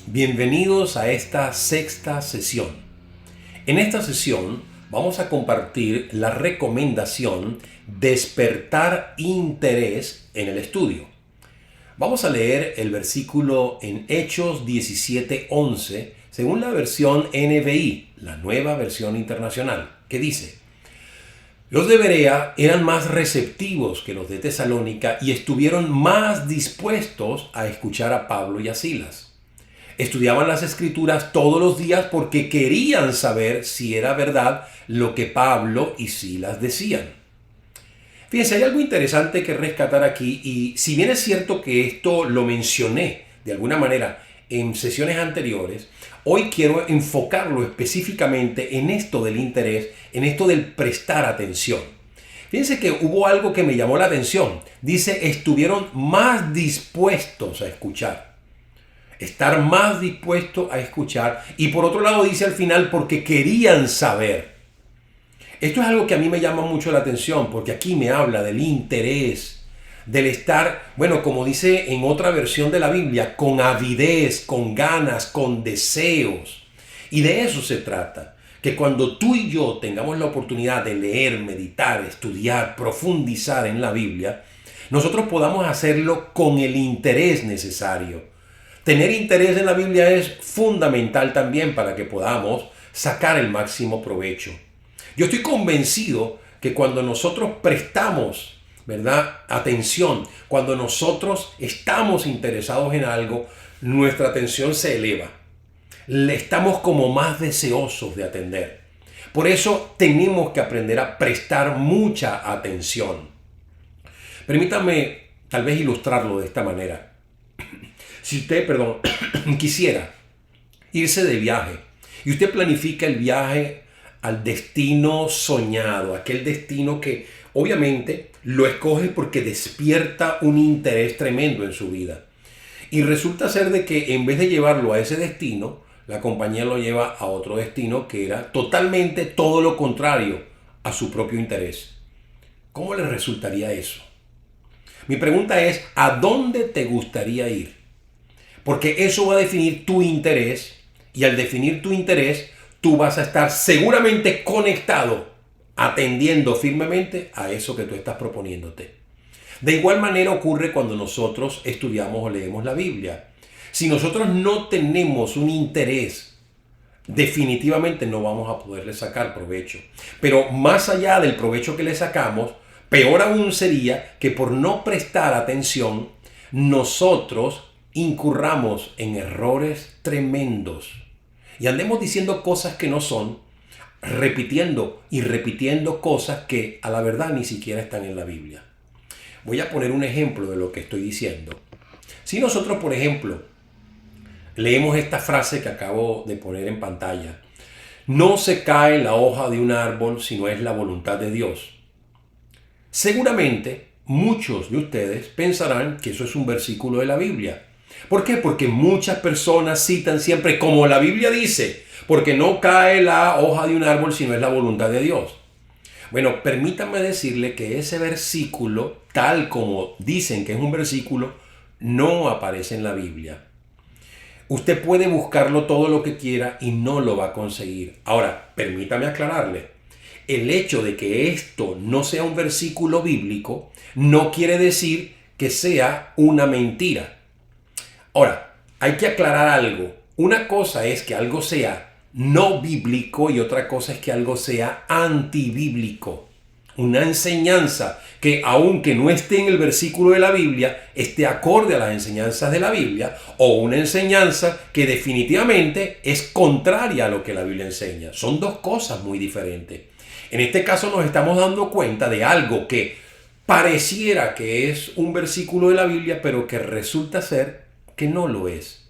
Bienvenidos a esta sexta sesión. En esta sesión vamos a compartir la recomendación Despertar interés en el estudio. Vamos a leer el versículo en Hechos 17:11 según la versión NBI, la nueva versión internacional, que dice: Los de Berea eran más receptivos que los de Tesalónica y estuvieron más dispuestos a escuchar a Pablo y a Silas. Estudiaban las escrituras todos los días porque querían saber si era verdad lo que Pablo y Silas decían. Fíjense, hay algo interesante que rescatar aquí, y si bien es cierto que esto lo mencioné de alguna manera en sesiones anteriores, hoy quiero enfocarlo específicamente en esto del interés, en esto del prestar atención. Fíjense que hubo algo que me llamó la atención. Dice, estuvieron más dispuestos a escuchar. Estar más dispuesto a escuchar. Y por otro lado dice al final, porque querían saber. Esto es algo que a mí me llama mucho la atención, porque aquí me habla del interés, del estar, bueno, como dice en otra versión de la Biblia, con avidez, con ganas, con deseos. Y de eso se trata, que cuando tú y yo tengamos la oportunidad de leer, meditar, estudiar, profundizar en la Biblia, nosotros podamos hacerlo con el interés necesario. Tener interés en la Biblia es fundamental también para que podamos sacar el máximo provecho. Yo estoy convencido que cuando nosotros prestamos, ¿verdad?, atención, cuando nosotros estamos interesados en algo, nuestra atención se eleva. Estamos como más deseosos de atender. Por eso tenemos que aprender a prestar mucha atención. Permítame tal vez ilustrarlo de esta manera. Si usted, quisiera irse de viaje y usted planifica el viaje al destino soñado, aquel destino que obviamente lo escoge porque despierta un interés tremendo en su vida. Y resulta ser de que en vez de llevarlo a ese destino, la compañía lo lleva a otro destino que era totalmente todo lo contrario a su propio interés. ¿Cómo le resultaría eso? Mi pregunta es, ¿a dónde te gustaría ir? Porque eso va a definir tu interés, y al definir tu interés, tú vas a estar seguramente conectado, atendiendo firmemente a eso que tú estás proponiéndote. De igual manera ocurre cuando nosotros estudiamos o leemos la Biblia. Si nosotros no tenemos un interés, definitivamente no vamos a poderle sacar provecho. Pero más allá del provecho que le sacamos, peor aún sería que por no prestar atención, nosotros incurramos en errores tremendos y andemos diciendo cosas que no son, repitiendo y repitiendo cosas que a la verdad ni siquiera están en la Biblia. Voy a poner un ejemplo de lo que estoy diciendo. Si nosotros, por ejemplo, leemos esta frase que acabo de poner en pantalla: no se cae la hoja de un árbol si no es la voluntad de Dios. Seguramente muchos de ustedes pensarán que eso es un versículo de la Biblia. ¿Por qué? Porque muchas personas citan siempre como la Biblia dice, porque no cae la hoja de un árbol si no es la voluntad de Dios. Bueno, permítanme decirle que ese versículo, tal como dicen que es un versículo, no aparece en la Biblia. Usted puede buscarlo todo lo que quiera y no lo va a conseguir. Ahora, permítame aclararle. El hecho de que esto no sea un versículo bíblico no quiere decir que sea una mentira. Ahora, hay que aclarar algo. Una cosa es que algo sea no bíblico y otra cosa es que algo sea antibíblico. Una enseñanza que, aunque no esté en el versículo de la Biblia, esté acorde a las enseñanzas de la Biblia, o una enseñanza que definitivamente es contraria a lo que la Biblia enseña. Son dos cosas muy diferentes. En este caso nos estamos dando cuenta de algo que pareciera que es un versículo de la Biblia, pero que resulta ser que no lo es.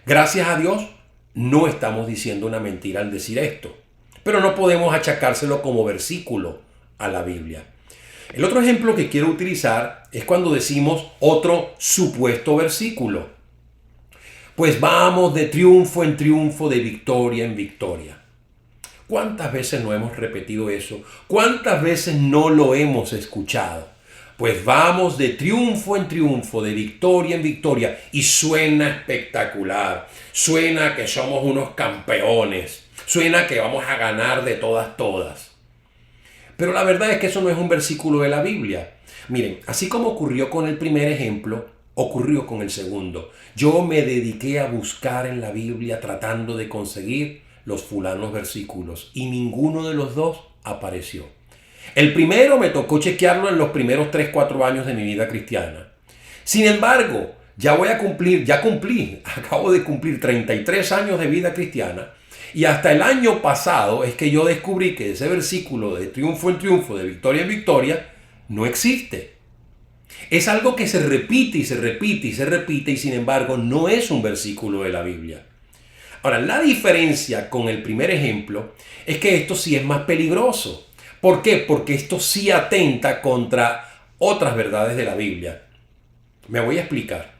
Gracias a Dios, no estamos diciendo una mentira al decir esto, pero no podemos achacárselo como versículo a la Biblia. El otro ejemplo que quiero utilizar es cuando decimos otro supuesto versículo. Pues vamos de triunfo en triunfo, de victoria en victoria. ¿Cuántas veces no hemos repetido eso? ¿Cuántas veces no lo hemos escuchado? pues vamos de triunfo en triunfo, de victoria en victoria, y suena espectacular, suena que somos unos campeones, suena que vamos a ganar de todas. Pero la verdad es que eso no es un versículo de la Biblia. Miren, así como ocurrió con el primer ejemplo, ocurrió con el segundo. Yo me dediqué a buscar en la Biblia tratando de conseguir los fulanos versículos y ninguno de los dos apareció. El primero me tocó chequearlo en los primeros 3-4 años de mi vida cristiana. Sin embargo, ya acabo de cumplir 33 años de vida cristiana y hasta el año pasado es que yo descubrí que ese versículo de triunfo en triunfo, de victoria en victoria, no existe. Es algo que se repite y se repite y se repite y sin embargo no es un versículo de la Biblia. Ahora, la diferencia con el primer ejemplo es que esto sí es más peligroso. ¿Por qué? Porque esto sí atenta contra otras verdades de la Biblia. Me voy a explicar.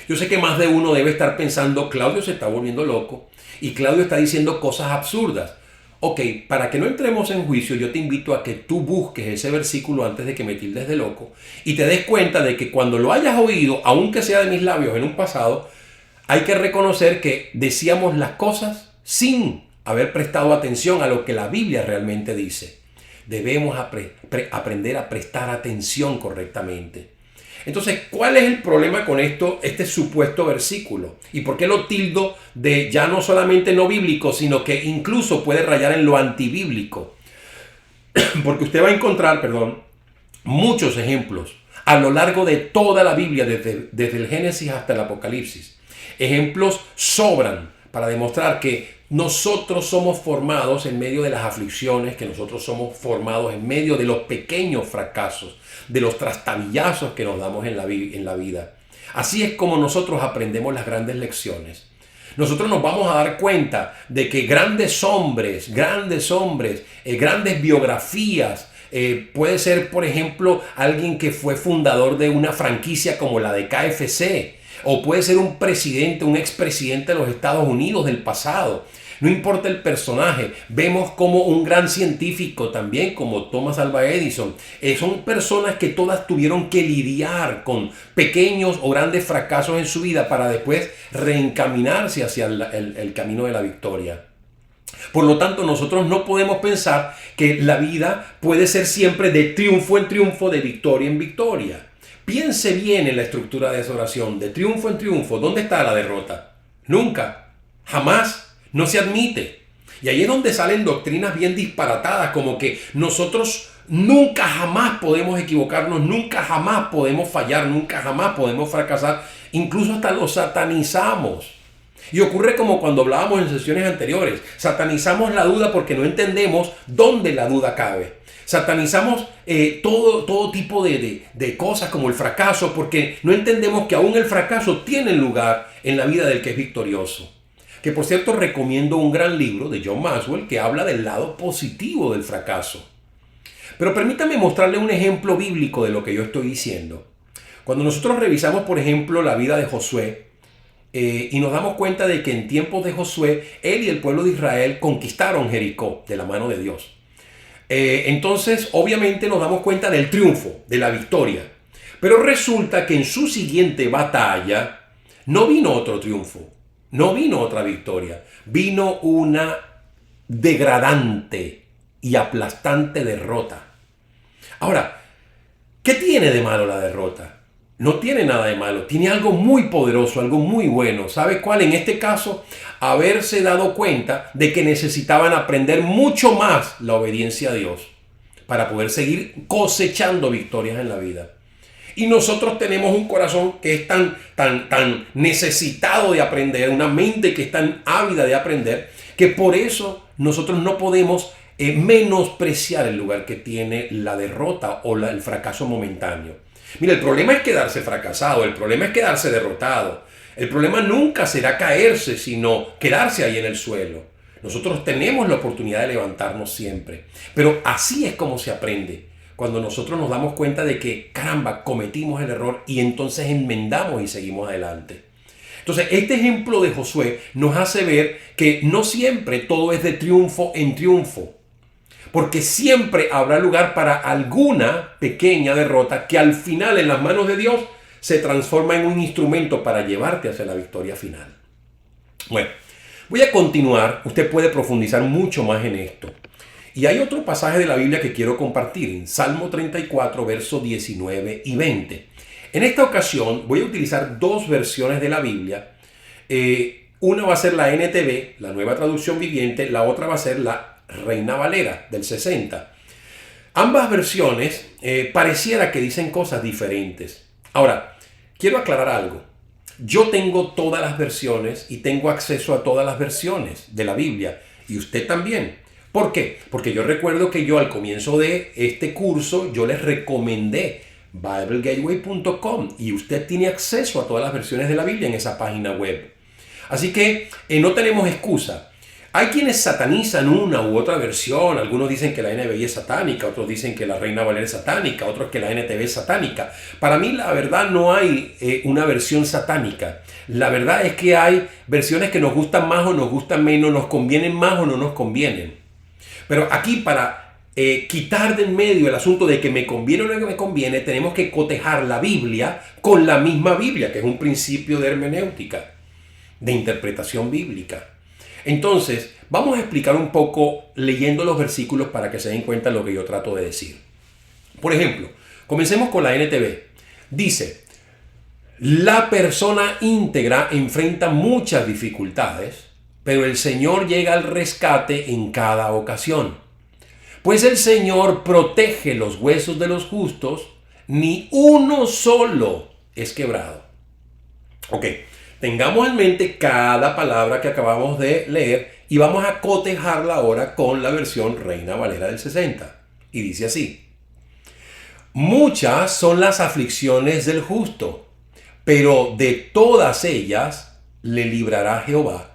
Yo sé que más de uno debe estar pensando, Claudio se está volviendo loco y Claudio está diciendo cosas absurdas. Ok, para que no entremos en juicio, yo te invito a que tú busques ese versículo antes de que me tildes de loco y te des cuenta de que cuando lo hayas oído, aunque sea de mis labios en un pasado, hay que reconocer que decíamos las cosas sin haber prestado atención a lo que la Biblia realmente dice. Debemos aprender a prestar atención correctamente. Entonces, ¿cuál es el problema con este supuesto versículo? ¿Y por qué lo tildo de ya no solamente no bíblico, sino que incluso puede rayar en lo antibíblico? Porque usted va a encontrar, muchos ejemplos a lo largo de toda la Biblia, desde el Génesis hasta el Apocalipsis. Ejemplos sobran para demostrar que nosotros somos formados en medio de las aflicciones, que nosotros somos formados en medio de los pequeños fracasos, de los trastabillazos que nos damos en la vida. Así es como nosotros aprendemos las grandes lecciones. Nosotros nos vamos a dar cuenta de que grandes hombres, grandes biografías, puede ser, por ejemplo, alguien que fue fundador de una franquicia como la de KFC, o puede ser un presidente, un expresidente de los Estados Unidos del pasado. No importa el personaje, vemos como un gran científico también, como Thomas Alva Edison. Son personas que todas tuvieron que lidiar con pequeños o grandes fracasos en su vida para después reencaminarse hacia el camino de la victoria. Por lo tanto, nosotros no podemos pensar que la vida puede ser siempre de triunfo en triunfo, de victoria en victoria. Piense bien en la estructura de esa oración, de triunfo en triunfo. ¿Dónde está la derrota? Nunca, jamás, no se admite. Y ahí es donde salen doctrinas bien disparatadas, como que nosotros nunca jamás podemos equivocarnos, nunca jamás podemos fallar, nunca jamás podemos fracasar. Incluso hasta lo satanizamos. Y ocurre como cuando hablábamos en sesiones anteriores. Satanizamos la duda porque no entendemos dónde la duda cabe. Satanizamos todo tipo de cosas como el fracaso porque no entendemos que aún el fracaso tiene lugar en la vida del que es victorioso. Que por cierto recomiendo un gran libro de John Maxwell que habla del lado positivo del fracaso. Pero permítame mostrarle un ejemplo bíblico de lo que yo estoy diciendo. Cuando nosotros revisamos, por ejemplo, la vida de Josué, y nos damos cuenta de que en tiempos de Josué, él y el pueblo de Israel conquistaron Jericó de la mano de Dios. Entonces, obviamente nos damos cuenta del triunfo, de la victoria. Pero resulta que en su siguiente batalla no vino otro triunfo, no vino otra victoria, vino una degradante y aplastante derrota. Ahora, ¿qué tiene de malo la derrota? No tiene nada de malo, tiene algo muy poderoso, algo muy bueno. ¿Sabe cuál? En este caso, haberse dado cuenta de que necesitaban aprender mucho más la obediencia a Dios para poder seguir cosechando victorias en la vida. Y nosotros tenemos un corazón que es tan necesitado de aprender, una mente que es tan ávida de aprender, que por eso nosotros no podemos menospreciar el lugar que tiene la derrota o el fracaso momentáneo. Mira, el problema es quedarse fracasado, el problema es quedarse derrotado. El problema nunca será caerse, sino quedarse ahí en el suelo. Nosotros tenemos la oportunidad de levantarnos siempre. Pero así es como se aprende. Cuando nosotros nos damos cuenta de que, caramba, cometimos el error y entonces enmendamos y seguimos adelante. Entonces, este ejemplo de Josué nos hace ver que no siempre todo es de triunfo en triunfo. porque siempre habrá lugar para alguna pequeña derrota que al final en las manos de Dios se transforma en un instrumento para llevarte hacia la victoria final. Bueno, voy a continuar. Usted puede profundizar mucho más en esto. Y hay otro pasaje de la Biblia que quiero compartir en Salmo 34, versos 19 y 20. En esta ocasión voy a utilizar dos versiones de la Biblia. Una va a ser la NTV, la Nueva Traducción Viviente, la otra va a ser la Reina Valera del 60. Ambas versiones pareciera que dicen cosas diferentes. Ahora, quiero aclarar algo. Yo tengo todas las versiones y tengo acceso a todas las versiones de la Biblia. Y usted también. ¿Por qué? Porque yo recuerdo que yo al comienzo de este curso yo les recomendé BibleGateway.com y usted tiene acceso a todas las versiones de la Biblia en esa página web. Así que no tenemos excusa. Hay quienes satanizan una u otra versión. Algunos dicen que la NBI es satánica, otros dicen que la Reina Valera es satánica, otros que la NTV es satánica. Para mí la verdad no hay una versión satánica. La verdad es que hay versiones que nos gustan más o nos gustan menos, nos convienen más o no nos convienen. Pero aquí para quitar de en medio el asunto de que me conviene o no me conviene, tenemos que cotejar la Biblia con la misma Biblia, que es un principio de hermenéutica, de interpretación bíblica. Entonces, vamos a explicar un poco leyendo los versículos para que se den cuenta de lo que yo trato de decir. Por ejemplo, comencemos con la NTV. Dice, la persona íntegra enfrenta muchas dificultades, pero el Señor llega al rescate en cada ocasión. Pues el Señor protege los huesos de los justos, ni uno solo es quebrado. Ok, tengamos en mente cada palabra que acabamos de leer y vamos a cotejarla ahora con la versión Reina Valera del 60. Y dice así: muchas son las aflicciones del justo, pero de todas ellas le librará Jehová.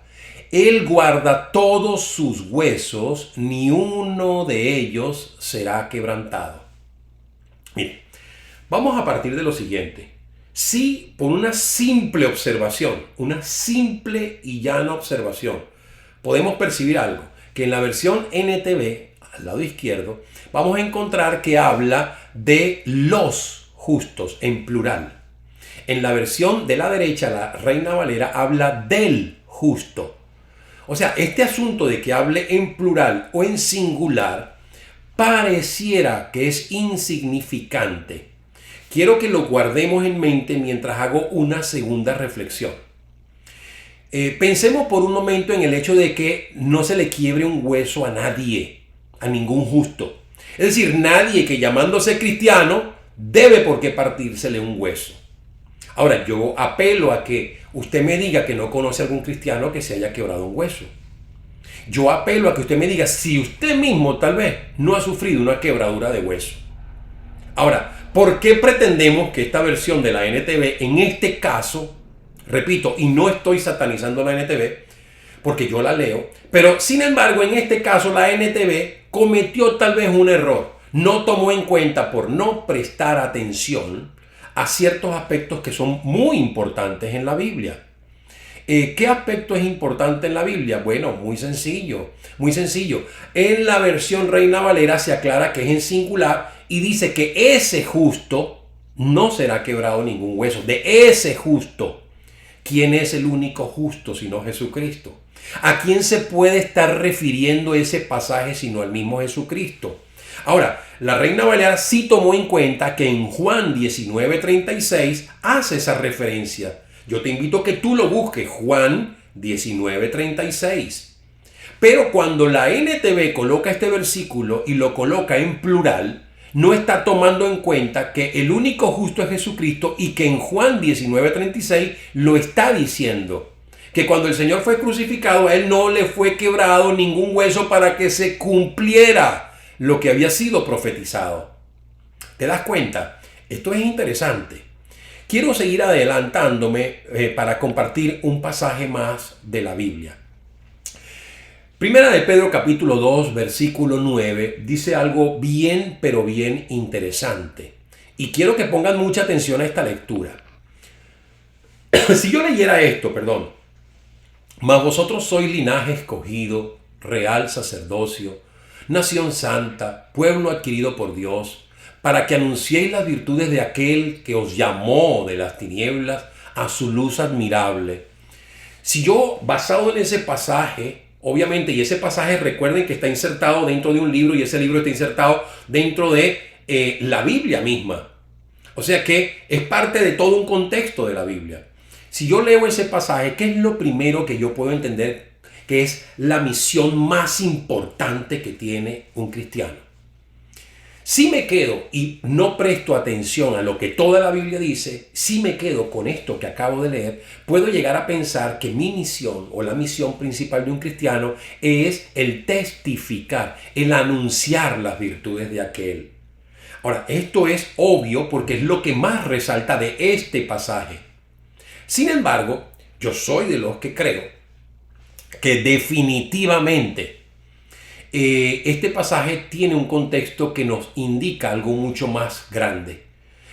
Él guarda todos sus huesos, ni uno de ellos será quebrantado. Mire, vamos a partir de lo siguiente. Si por una simple observación, una simple y llana observación, podemos percibir algo, que en la versión NTV, al lado izquierdo, vamos a encontrar que habla de los justos en plural. En la versión de la derecha, la Reina Valera, habla del justo. O sea, este asunto de que hable en plural o en singular pareciera que es insignificante. Quiero que lo guardemos en mente mientras hago una segunda reflexión. Pensemos por un momento en el hecho de que no se le quiebre un hueso a nadie, a ningún justo. Es decir, nadie que llamándose cristiano debe por qué partírsele un hueso. Ahora, yo apelo a que usted me diga que no conoce a algún cristiano que se haya quebrado un hueso. Yo apelo a que usted me diga si usted mismo tal vez no ha sufrido una quebradura de hueso. Ahora, ¿por qué pretendemos que esta versión de la NTV, en este caso, repito, y no estoy satanizando la NTV, porque yo la leo, pero sin embargo, en este caso la NTV cometió tal vez un error. No tomó en cuenta, por no prestar atención a ciertos aspectos que son muy importantes en la Biblia. ¿Qué aspecto es importante en la Biblia? Bueno, muy sencillo, muy sencillo. En la versión Reina Valera se aclara que es en singular y dice que ese justo no será quebrado ningún hueso. De ese justo. ¿Quién es el único justo sino Jesucristo? ¿A quién se puede estar refiriendo ese pasaje sino al mismo Jesucristo? Ahora, la Reina Valera sí tomó en cuenta que en Juan 19:36 hace esa referencia. Yo te invito a que tú lo busques, Juan 19:36. Pero cuando la NTV coloca este versículo y lo coloca en plural, no está tomando en cuenta que el único justo es Jesucristo y que en Juan 19:36 lo está diciendo. Que cuando el Señor fue crucificado, a él no le fue quebrado ningún hueso para que se cumpliera lo que había sido profetizado. ¿Te das cuenta? Esto es interesante. Quiero seguir adelantándome para compartir un pasaje más de la Biblia. Primera de Pedro capítulo 2 versículo 9 dice algo bien pero bien interesante. Y quiero que pongan mucha atención a esta lectura. Si yo leyera esto, mas vosotros sois linaje escogido, real sacerdocio, nación santa, pueblo adquirido por Dios, para que anunciéis las virtudes de aquel que os llamó de las tinieblas a su luz admirable. Si yo, basado en ese pasaje, obviamente, y ese pasaje recuerden que está insertado dentro de un libro y ese libro está insertado dentro de la Biblia misma. O sea que es parte de todo un contexto de la Biblia. Si yo leo ese pasaje, ¿qué es lo primero que yo puedo entender que es la misión más importante que tiene un cristiano? Si me quedo y no presto atención a lo que toda la Biblia dice, si me quedo con esto que acabo de leer, puedo llegar a pensar que mi misión o la misión principal de un cristiano es el testificar, el anunciar las virtudes de aquel. Ahora, esto es obvio porque es lo que más resalta de este pasaje. Sin embargo, yo soy de los que creo que definitivamente este pasaje tiene un contexto que nos indica algo mucho más grande.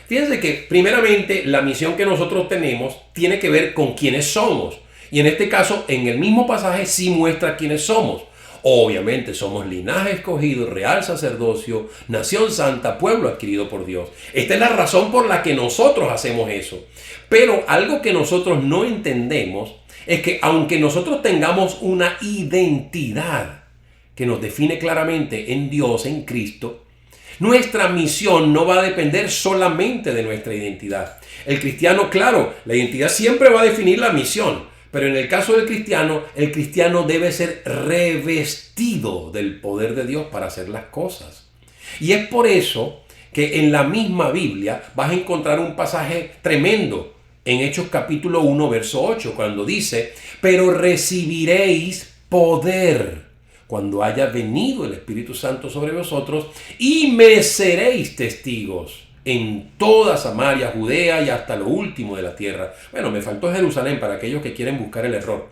Fíjense que primeramente la misión que nosotros tenemos tiene que ver con quiénes somos. Y en este caso, en el mismo pasaje sí muestra quiénes somos. Obviamente somos linaje escogido, real sacerdocio, nación santa, pueblo adquirido por Dios. Esta es la razón por la que nosotros hacemos eso. Pero algo que nosotros no entendemos es que aunque nosotros tengamos una identidad que nos define claramente en Dios, en Cristo, nuestra misión no va a depender solamente de nuestra identidad. El cristiano, claro, la identidad siempre va a definir la misión, pero en el caso del cristiano, el cristiano debe ser revestido del poder de Dios para hacer las cosas. Y es por eso que en la misma Biblia vas a encontrar un pasaje tremendo en Hechos capítulo 1, verso 8, cuando dice, pero recibiréis poder cuando haya venido el Espíritu Santo sobre vosotros, y me seréis testigos en toda Samaria, Judea y hasta lo último de la tierra. Bueno, me faltó Jerusalén para aquellos que quieren buscar el error.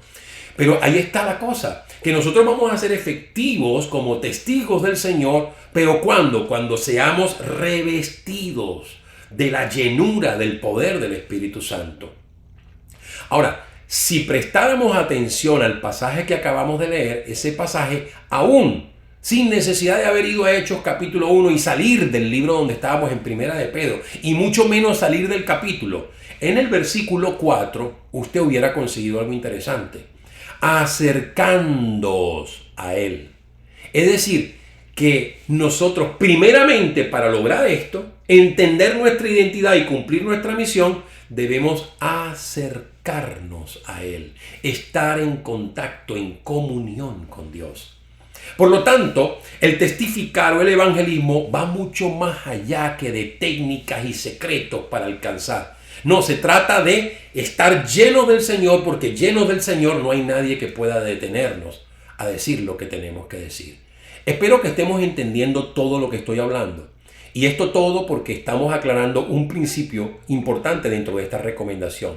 Pero ahí está la cosa, que nosotros vamos a ser efectivos como testigos del Señor, pero ¿cuándo? Cuando seamos revestidos de la llenura del poder del Espíritu Santo. Ahora, si prestáramos atención al pasaje que acabamos de leer, ese pasaje aún sin necesidad de haber ido a Hechos capítulo 1 y salir del libro donde estábamos en Primera de Pedro, y mucho menos salir del capítulo, en el versículo 4 usted hubiera conseguido algo interesante. Acercándoos a Él. Es decir, que nosotros primeramente para lograr esto, entender nuestra identidad y cumplir nuestra misión, debemos acercarnos a Él, estar en contacto, en comunión con Dios. Por lo tanto, el testificar o el evangelismo va mucho más allá que de técnicas y secretos para alcanzar. No, se trata de estar llenos del Señor, porque llenos del Señor no hay nadie que pueda detenernos a decir lo que tenemos que decir. Espero que estemos entendiendo todo lo que estoy hablando. Y esto todo porque estamos aclarando un principio importante dentro de esta recomendación,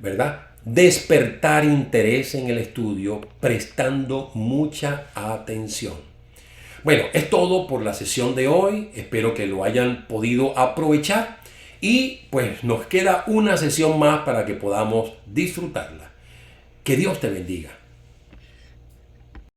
¿verdad? Despertar interés en el estudio prestando mucha atención. Bueno, es todo por la sesión de hoy. Espero que lo hayan podido aprovechar y pues nos queda una sesión más para que podamos disfrutarla. Que Dios te bendiga.